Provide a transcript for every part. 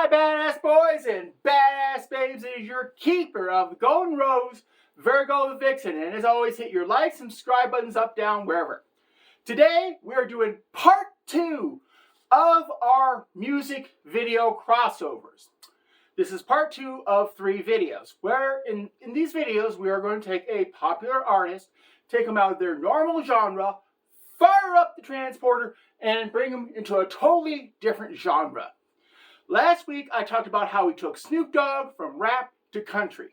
badass boys and badass babes. It is your keeper of the Golden Rose, Virgo the Vixen. And as always, hit your like, subscribe buttons up, down, wherever. Today, we are doing part 2 of our music video crossovers. This is part 2 of 3 videos, where in these videos, we are going to take a popular artist, take them out of their normal genre, fire up the transporter, and bring them into a totally different genre. Last week, I talked about how we took Snoop Dogg from rap to country.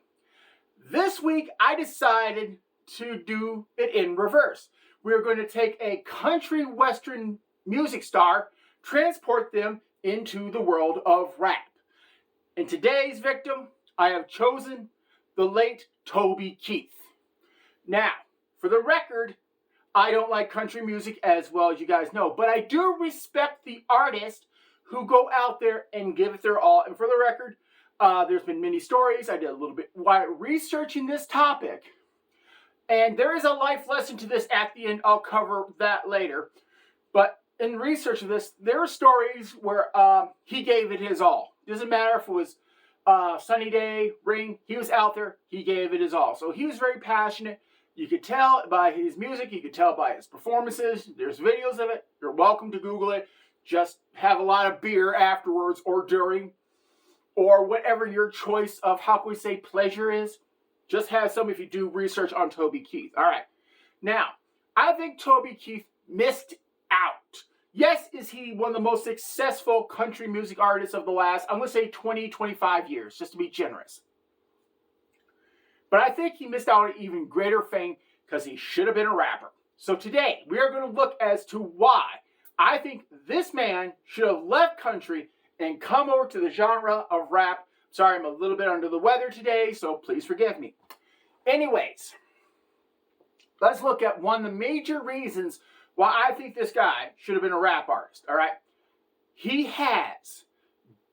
This week, I decided to do it in reverse. We're going to take a country western music star, transport them into the world of rap. In today's victim, I have chosen the late Toby Keith. Now, for the record, I don't like country music as well as you guys know, but I do respect the artist who go out there and give it their all. And for the record, there's been many stories. I did a little bit while researching this topic. And there is a life lesson to this at the end. I'll cover that later. But in research of this, there are stories where he gave it his all. Doesn't matter if it was sunny day, rain, he was out there, he gave it his all. So he was very passionate. You could tell by his music, you could tell by his performances. There's videos of it. You're welcome to Google it. Just have a lot of beer afterwards or during, or whatever your choice of, how can we say, pleasure is. Just have some if you do research on Toby Keith. All right. Now, I think Toby Keith missed out. Yes, is he one of the most successful country music artists of the last, I'm going to say 20, 25 years, just to be generous. But I think he missed out on even greater fame because he should have been a rapper. So today, we are going to look as to why I think this man should have left country and come over to the genre of rap. Sorry, I'm a little bit under the weather today, so please forgive me. Anyways, let's look at one of the major reasons why I think this guy should have been a rap artist, all right? He has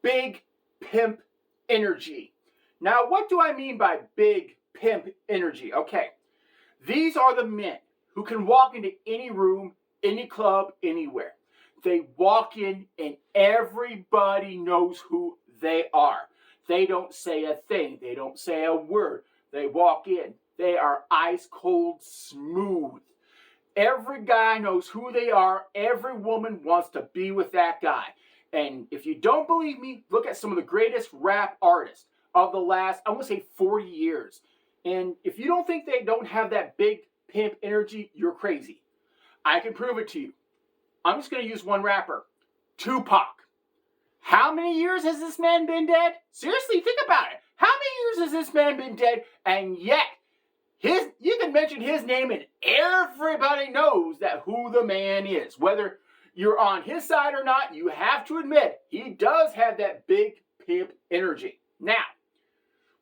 big pimp energy. Now, what do I mean by big pimp energy? Okay, these are the men who can walk into any room, any club, anywhere. They walk in and everybody knows who they are. They don't say a thing. They don't say a word. They walk in. They are ice cold smooth. Every guy knows who they are. Every woman wants to be with that guy. And if you don't believe me, look at some of the greatest rap artists of the last, I'm going to say 40 years. And if you don't think they don't have that big pimp energy, you're crazy. I can prove it to you. I'm just going to use one rapper, Tupac. How many years has this man been dead? Seriously, think about it. How many years has this man been dead? And yet, you can mention his name and everybody knows that who the man is. Whether you're on his side or not, you have to admit, he does have that big pimp energy. Now,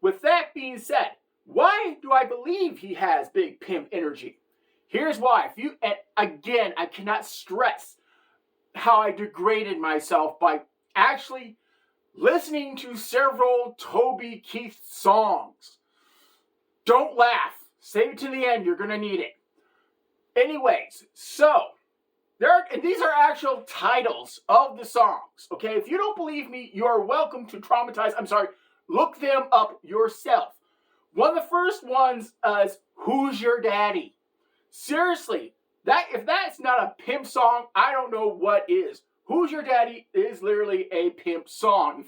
with that being said, why do I believe he has big pimp energy? Here's why. And again, I cannot stress how I degraded myself by actually listening to several Toby Keith songs. Don't laugh. Save it to the end. You're going to need it. Anyways, so, and these are actual titles of the songs. Okay, if you don't believe me, you are welcome to look them up yourself. One of the first ones is Who's Your Daddy? Seriously, if that's not a pimp song, I don't know what is. Who's Your Daddy is literally a pimp song.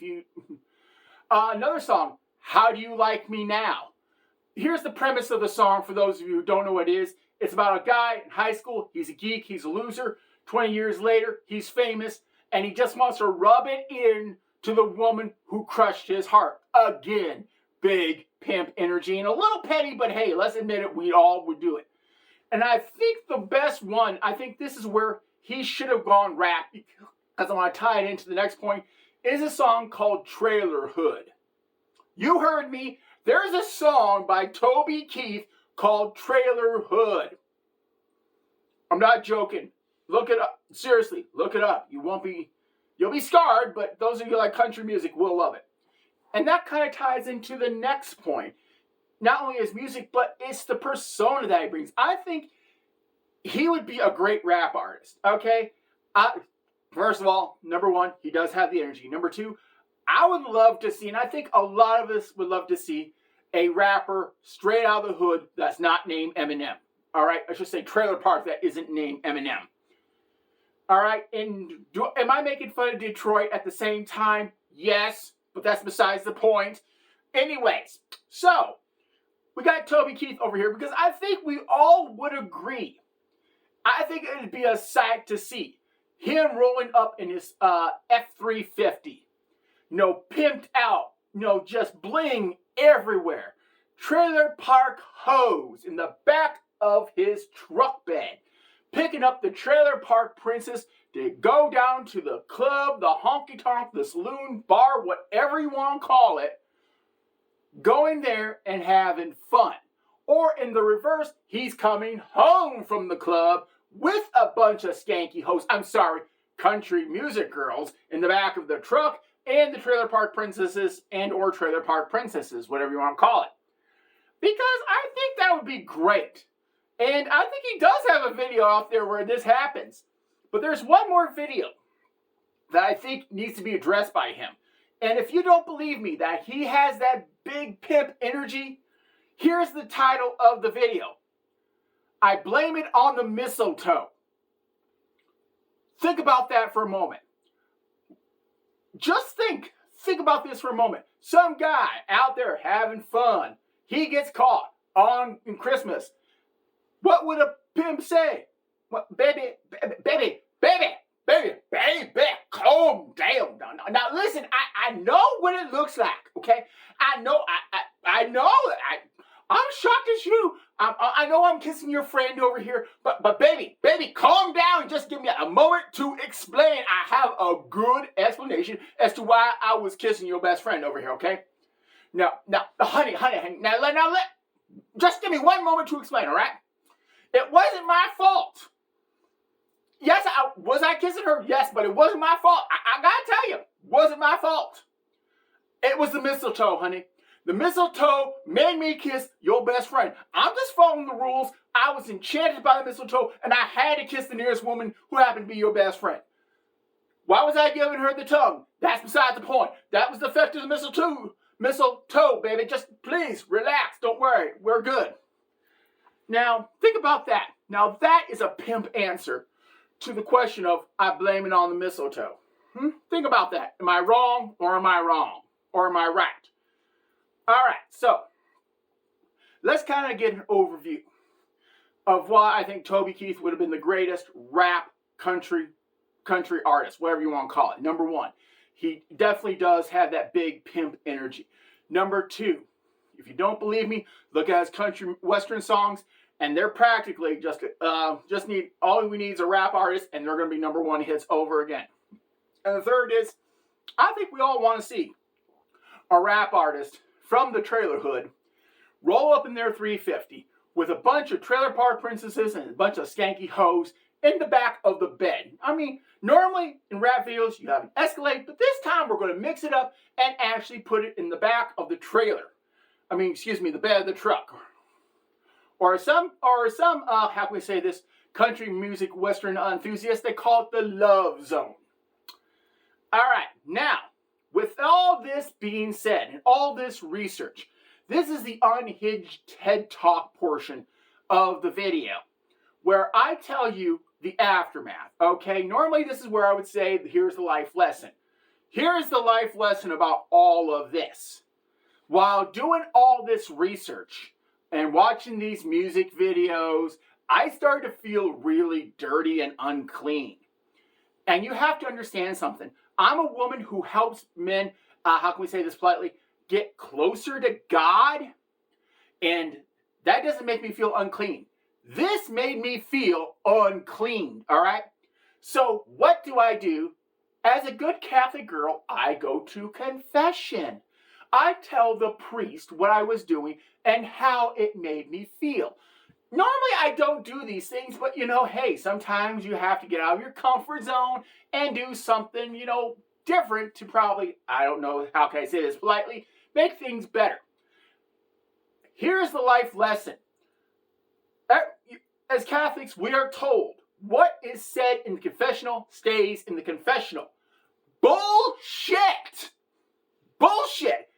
Another song, How Do You Like Me Now? Here's the premise of the song for those of you who don't know what it is. It's about a guy in high school. He's a geek. He's a loser. 20 years later, he's famous. And he just wants to rub it in to the woman who crushed his heart. Again, big pimp energy. And a little petty, but hey, let's admit it, we all would do it. And I think the best one, I think this is where he should have gone rap, because I want to tie it into the next point, is a song called Trailer Hood. You heard me. There's a song by Toby Keith called Trailer Hood. I'm not joking. Look it up. Seriously, look it up. You'll be scarred, but those of you who like country music will love it. And that kind of ties into the next point. Not only his music, but it's the persona that he brings. I think he would be a great rap artist, okay? First of all, number one, he does have the energy. Number two, I would love to see, and I think a lot of us would love to see, a rapper straight out of the hood that's not named Eminem. All right, I should say Trailer Park that isn't named Eminem. All right, and am I making fun of Detroit at the same time? Yes, but that's besides the point. Anyways, so we got Toby Keith over here because I think we all would agree. I think it would be a sight to see him rolling up in his F-350. Pimped out, just bling everywhere. Trailer park hose in the back of his truck bed. Picking up the trailer park princess to go down to the club, the honky-tonk, the saloon, bar, whatever you want to call it. Going there and having fun. Or in the reverse, he's coming home from the club with a bunch of skanky hoes. Country music girls in the back of the truck and the trailer park princesses and or trailer park princesses, whatever you want to call it. Because I think that would be great. And I think he does have a video out there where this happens. But there's one more video that I think needs to be addressed by him. And if you don't believe me that he has that big pimp energy, here's the title of the video. I blame it on the mistletoe. Think about that for a moment. Just think about this for a moment. Some guy out there having fun. He gets caught on Christmas. What would a pimp say? Well, baby, calm down. Now listen, I know what it looks like, okay? I know, I'm shocked as you. I know I'm kissing your friend over here, but baby, calm down. Just give me a moment to explain. I have a good explanation as to why I was kissing your best friend over here, okay? Now, honey, just give me one moment to explain, all right? It wasn't my fault. Yes, was I kissing her? Yes, but it wasn't my fault. I gotta tell you, it wasn't my fault. It was the mistletoe, honey. The mistletoe made me kiss your best friend. I'm just following the rules. I was enchanted by the mistletoe, and I had to kiss the nearest woman who happened to be your best friend. Why was I giving her the tongue? That's beside the point. That was the effect of the mistletoe, baby. Just please relax. Don't worry. We're good. Now, think about that. Now, that is a pimp answer to the question of, I blame it on the mistletoe. Think about that. Am I wrong or am I wrong? Or am I right? All right, so let's kind of get an overview of why I think Toby Keith would have been the greatest rap country artist, whatever you want to call it. Number one, he definitely does have that big pimp energy. Number two, if you don't believe me, look at his country western songs, and they're practically just need, all we need is a rap artist, and they're going to be number one hits over again. And the third is, I think we all want to see a rap artist from the trailer hood roll up in their 350 with a bunch of trailer park princesses and a bunch of skanky hoes in the back of the bed. I mean, normally in rap videos you have an Escalade, but this time we're going to mix it up and actually put it in the back of the trailer. The bed of the truck. Or some, how can we say this, country music western enthusiasts, they call it the love zone. All right, now, with all this being said and all this research, this is the unhinged TED Talk portion of the video where I tell you the aftermath, okay? Normally this is where I would say, here's the life lesson. Here's the life lesson about all of this. While doing all this research and watching these music videos, I started to feel really dirty and unclean. And you have to understand something. I'm a woman who helps men, how can we say this politely, get closer to God. And that doesn't make me feel unclean. This made me feel unclean, all right? So what do? As a good Catholic girl, I go to confession. I tell the priest what I was doing and how it made me feel. Normally, I don't do these things, but hey, sometimes you have to get out of your comfort zone and do something, different to probably, I don't know, how can I say this politely, make things better. Here's the life lesson. As Catholics, we are told what is said in the confessional stays in the confessional. Bullshit! Bullshit.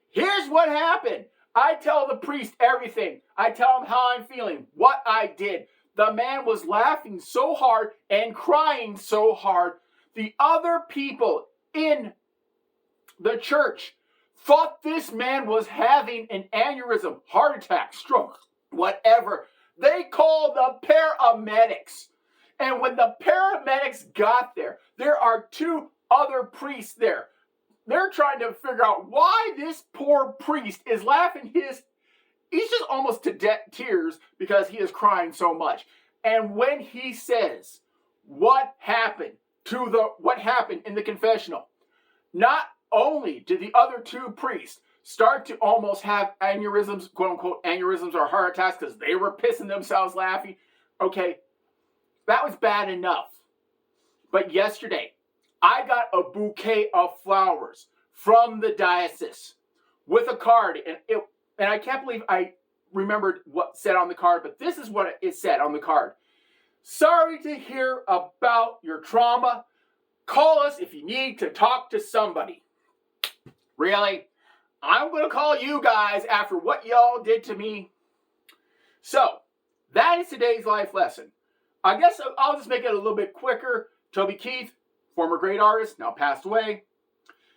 Here's what happened. I tell the priest everything. I tell him how I'm feeling, what I did. The man was laughing so hard and crying so hard. The other people in the church thought this man was having an aneurysm, heart attack, stroke, whatever. They called the paramedics. And when the paramedics got there, there are 2 other priests there. They're trying to figure out why this poor priest is laughing. He's just almost to tears because he is crying so much. And when he says what happened in the confessional, not only did the other 2 priests start to almost have aneurysms, quote unquote aneurysms or heart attacks because they were pissing themselves laughing. Okay, that was bad enough. But yesterday, I got a bouquet of flowers from the diocese with a card, and I can't believe I remembered what said on the card, but this is what it said on the card. Sorry to hear about your trauma. Call us if you need to talk to somebody. Really? I'm going to call you guys after what y'all did to me. So, that is today's life lesson. I guess I'll just make it a little bit quicker. Toby Keith, former great artist, now passed away.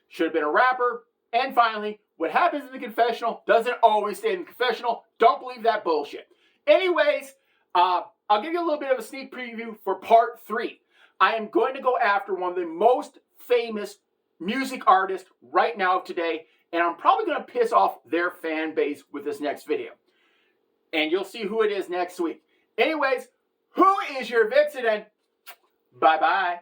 Should have been a rapper. And finally, what happens in the confessional doesn't always stay in the confessional. Don't believe that bullshit. Anyways, I'll give you a little bit of a sneak preview for part 3. I am going to go after one of the most famous music artists right now today, and I'm probably going to piss off their fan base with this next video. And you'll see who it is next week. Anyways, who is your vixen? And bye-bye.